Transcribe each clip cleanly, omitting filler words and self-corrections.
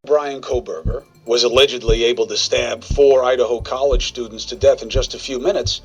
Bryan Kohberger was allegedly able to stab 4 Idaho college students to death in just a few minutes,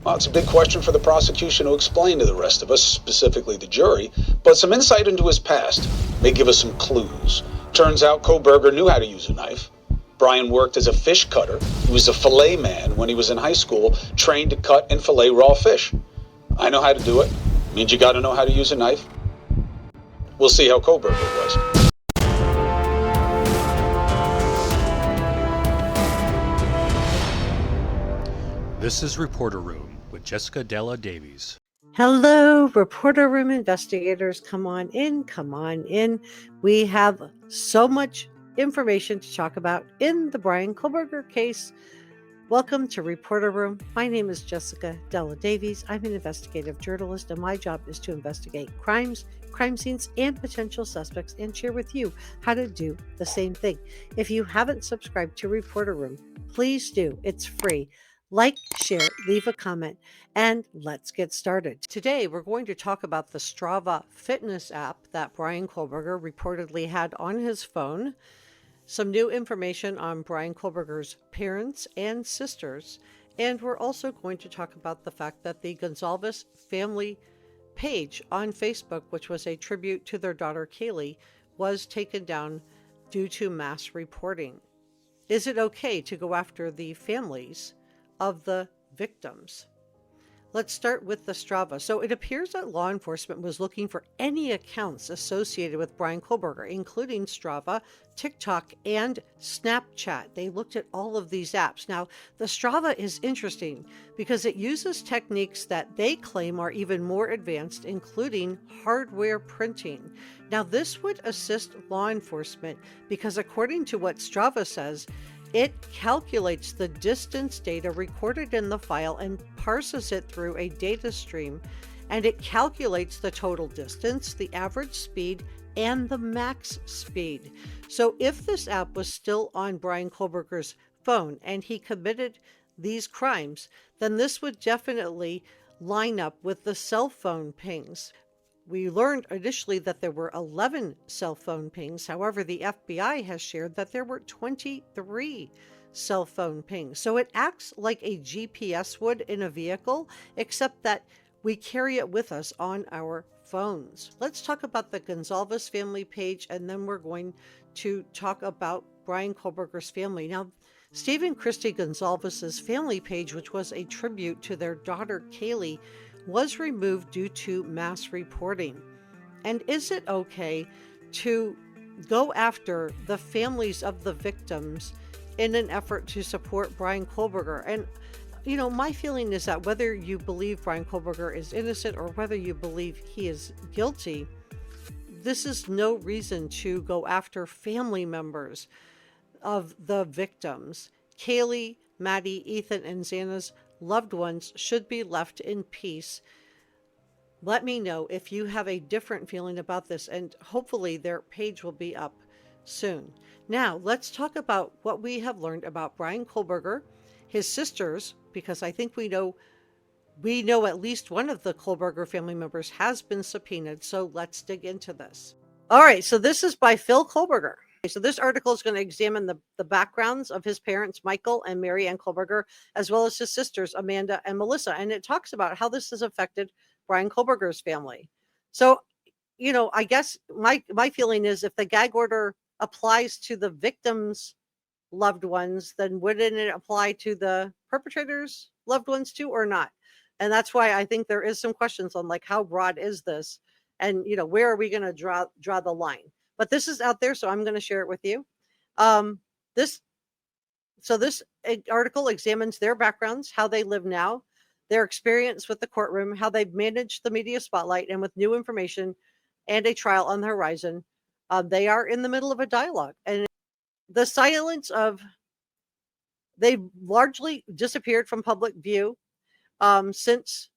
well, it's a big question for the prosecution to explain to the rest of us, specifically the jury, but some insight into his past may give us some clues. Turns out Kohberger knew how to use a knife. Bryan worked as a fish cutter. He was a fillet man when he was in high school, trained to cut and fillet raw fish. I know how to do it. Means you got to know how to use a knife. We'll see how Kohberger was. This is Reporter Room with Jessica Della Davies. Hello, Reporter Room investigators. Come on in, come on in. We have so much information to talk about in the Bryan Kohberger case. Welcome to Reporter Room. My name is Jessica Della Davies. I'm an investigative journalist, and my job is to investigate crimes, crime scenes, and potential suspects, and share with you how to do the same thing. If you haven't subscribed to Reporter Room, please do. It's free. Like, share, leave a comment, and let's get started. Today, we're going to talk about the Strava fitness app that Bryan Kohberger reportedly had on his phone, some new information on Bryan Kohberger's parents and sisters, and we're also going to talk about the fact that the Gonzalez family page on Facebook, which was a tribute to their daughter Kaylee, was taken down due to mass reporting. Is it okay to go after the families of the victims? Let's start with the Strava. So it appears that law enforcement was looking for any accounts associated with Bryan Kohberger, including Strava, TikTok, and Snapchat. They looked at all of these apps. Now, the Strava is interesting because it uses techniques that they claim are even more advanced, including hardware printing. Now, this would assist law enforcement because according to what Strava says, it calculates the distance data recorded in the file and parses it through a data stream, and it calculates the total distance, the average speed, and the max speed. So if this app was still on Bryan Kohberger's phone and he committed these crimes, then this would definitely line up with the cell phone pings. We learned initially that there were 11 cell phone pings. However, the FBI has shared that there were 23 cell phone pings. So it acts like a GPS would in a vehicle, except that we carry it with us on our phones. Let's talk about the Gonzalez family page, and then we're going to talk about Bryan Kohberger's family. Now, Steve and Christy Gonzalez's family page, which was a tribute to their daughter Kaylee, was removed due to mass reporting. And is it okay to go after the families of the victims in an effort to support Bryan Kohberger? And, you know, my feeling is that whether you believe Bryan Kohberger is innocent or whether you believe he is guilty, this is no reason to go after family members of the victims. Kaylee, Maddie, Ethan, and Xana's loved ones should be left in peace. Let me know if you have a different feeling about this, and hopefully their page will be up soon. Now, let's talk about what we have learned about Bryan Kohberger, his sisters, because I think we know at least one of the Kohberger family members has been subpoenaed, so let's dig into this. All right, so this is by Phil Kohberger. So this article is going to examine the backgrounds of his parents, Michael and Mary Ann Kohberger, as well as his sisters, Amanda and Melissa. And it talks about how this has affected Bryan Kohberger's family. So, you know, I guess my feeling is if the gag order applies to the victims' loved ones, then wouldn't it apply to the perpetrators' loved ones too, or not? And that's why I think there is some questions on like how broad is this, and you know, where are we going to draw the line? But this is out there, so I'm going to share it with you. This article examines their backgrounds, how they live now, their experience with the courtroom, how they've managed the media spotlight, and with new information and a trial on the horizon, they are in the middle of a dialogue. And the silence of, they've largely disappeared from public view since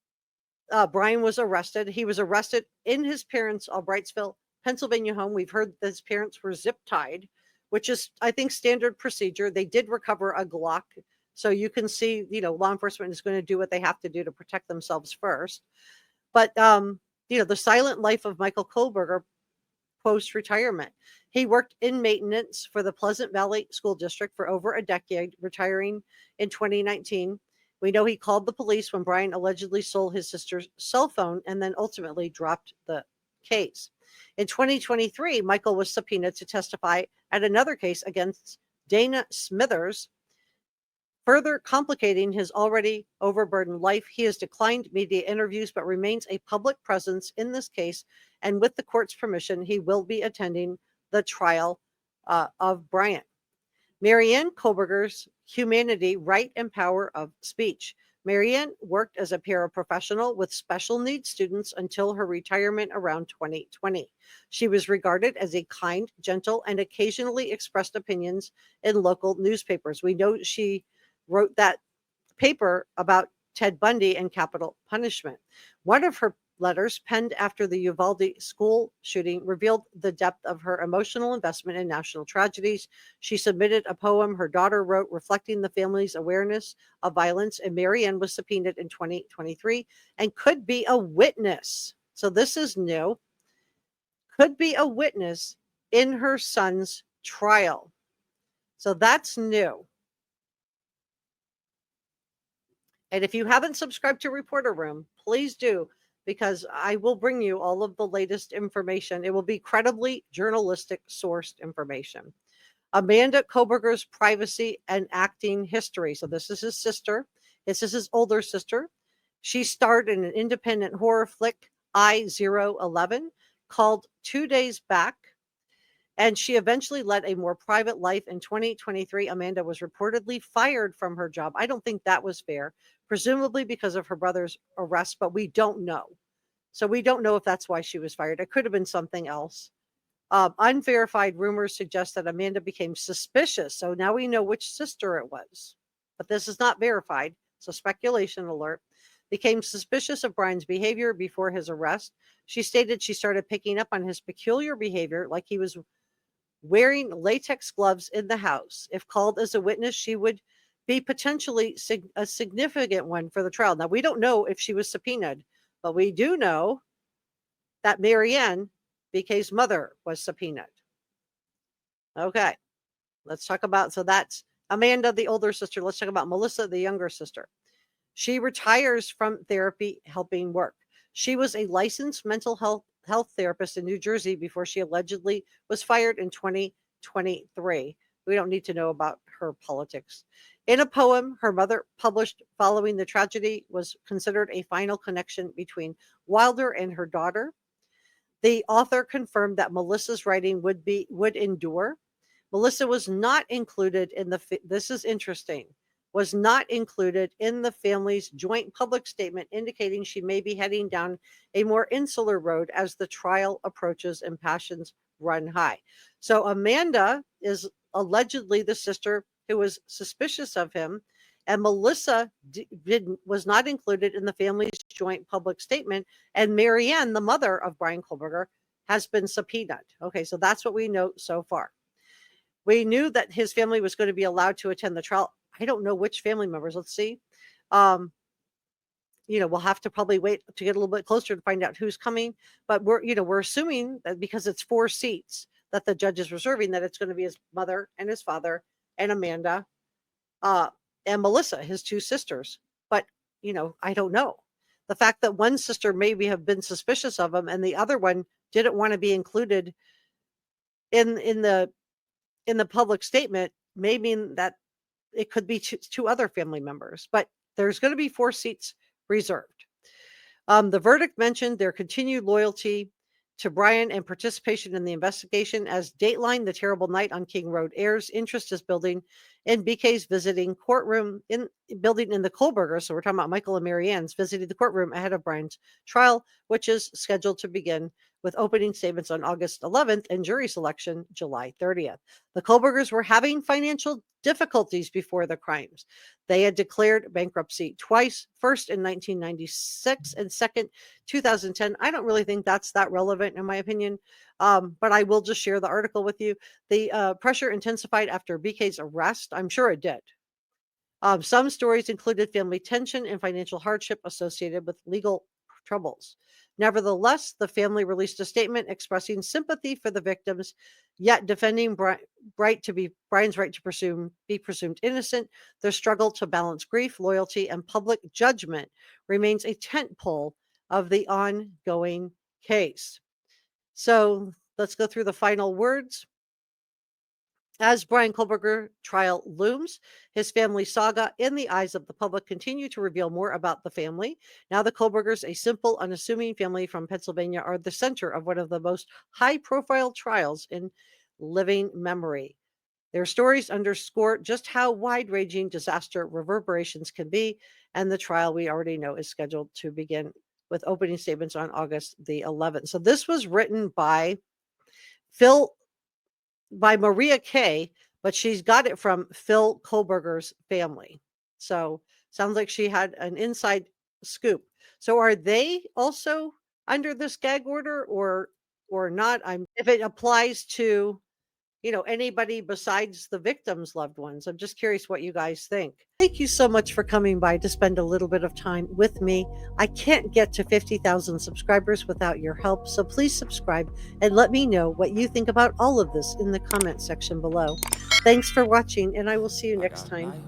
Bryan was arrested. He was arrested in his parents' Albrightsville, Pennsylvania home. We've heard that his parents were zip tied, which is, I think, standard procedure. They did recover a Glock. So you can see, you know, law enforcement is going to do what they have to do to protect themselves first. But, you know, the silent life of Michael Kohberger post-retirement. He worked in maintenance for the Pleasant Valley School District for over a decade, retiring in 2019. We know he called the police when Bryan allegedly stole his sister's cell phone and then ultimately dropped the case. In 2023, Michael was subpoenaed to testify at another case against Dana Smithers, further complicating his already overburdened life. He has declined media interviews but remains a public presence in this case, and with the court's permission, he will be attending the trial of Bryan. Marianne Kohlberger's Humanity, Right, and Power of Speech. Marianne worked as a paraprofessional with special needs students until her retirement around 2020. She was regarded as a kind, gentle, and occasionally expressed opinions in local newspapers. We know she wrote that paper about Ted Bundy and capital punishment. One of her letters, penned after the Uvalde school shooting, revealed the depth of her emotional investment in national tragedies. She submitted a poem her daughter wrote reflecting the family's awareness of violence, and Marianne was subpoenaed in 2023 and could be a witness. So this is new. Could be a witness in her son's trial. So that's new. And if you haven't subscribed to Reporter Room, please do, because I will bring you all of the latest information. It will be credibly journalistic sourced information. Amanda Kohlberger's privacy and acting history. So this is his sister. This is his older sister. She starred in an independent horror flick, I-011, called 2 Days Back. And she eventually led a more private life. In 2023, Amanda was reportedly fired from her job. I don't think that was fair, presumably because of her brother's arrest, but we don't know. So we don't know if that's why she was fired. It could have been something else. Unverified rumors suggest that Amanda became suspicious. So now we know which sister it was, but this is not verified. So speculation alert. Became suspicious of Bryan's behavior before his arrest. She stated she started picking up on his peculiar behavior, like he was wearing latex gloves in the house. If called as a witness, she would be potentially a significant one for the trial. Now, we don't know if she was subpoenaed, but we do know that Marianne, BK's mother, was subpoenaed. Okay, let's talk about, so that's Amanda, the older sister. Let's talk about Melissa, the younger sister. She retires from therapy helping work. She was a licensed mental health therapist in New Jersey before she allegedly was fired in 2023. We don't need to know about her politics. In a poem her mother published following the tragedy was considered a final connection between Wilder and her daughter. The author confirmed that Melissa's writing would endure. Melissa was not included in this is interesting, was not included in the family's joint public statement, indicating she may be heading down a more insular road as the trial approaches and passions run high. So Amanda is allegedly the sister who was suspicious of him, and Melissa was not included in the family's joint public statement, and Marianne, the mother of Bryan Kohlberger, has been subpoenaed. Okay, so that's what we know so far. We knew that his family was going to be allowed to attend the trial. I don't know which family members. Let's see. We'll have to probably wait to get a little bit closer to find out who's coming. But we're assuming that because it's 4 seats that the judge is reserving, that it's going to be his mother and his father and Amanda and Melissa, his 2 sisters. But I don't know. The fact that one sister maybe have been suspicious of him and the other one didn't want to be included in the public statement may mean that it could be 2 other family members, but there's going to be 4 seats reserved. The verdict mentioned their continued loyalty to Bryan and participation in the investigation. As Dateline: The Terrible Night on King Road airs, interest is building in BK's visiting courtroom in the Kohlberger. So we're talking about Michael and Marianne's visiting the courtroom ahead of Bryan's trial, which is scheduled to begin with opening statements on August 11th and jury selection July 30th. The Kohlbergers were having financial difficulties before the crimes. They had declared bankruptcy twice, first in 1996 and second 2010. I don't really think that's that relevant in my opinion, but I will just share the article with you. The pressure intensified after BK's arrest. I'm sure it did. Some stories included family tension and financial hardship associated with legal troubles. Nevertheless, the family released a statement expressing sympathy for the victims, yet defending Brian's right to be presumed innocent. Their struggle to balance grief, loyalty, and public judgment remains a tentpole of the ongoing case. So let's go through the final words. As Bryan Kohlberger trial looms, his family saga in the eyes of the public continue to reveal more about the family. Now the Kohlbergers, a simple, unassuming family from Pennsylvania, are the center of one of the most high-profile trials in living memory. Their stories underscore just how wide-ranging disaster reverberations can be, and the trial, we already know, is scheduled to begin with opening statements on August the 11th. So this was written by Maria Kay, but she's got it from Phil Kohlberger's family. So sounds like she had an inside scoop. So are they also under this gag order or not? If it applies to anybody besides the victims' loved ones. I'm just curious what you guys think. Thank you so much for coming by to spend a little bit of time with me. I can't get to 50,000 subscribers without your help, so please subscribe and let me know what you think about all of this in the comment section below. Thanks for watching, and I will see you next time.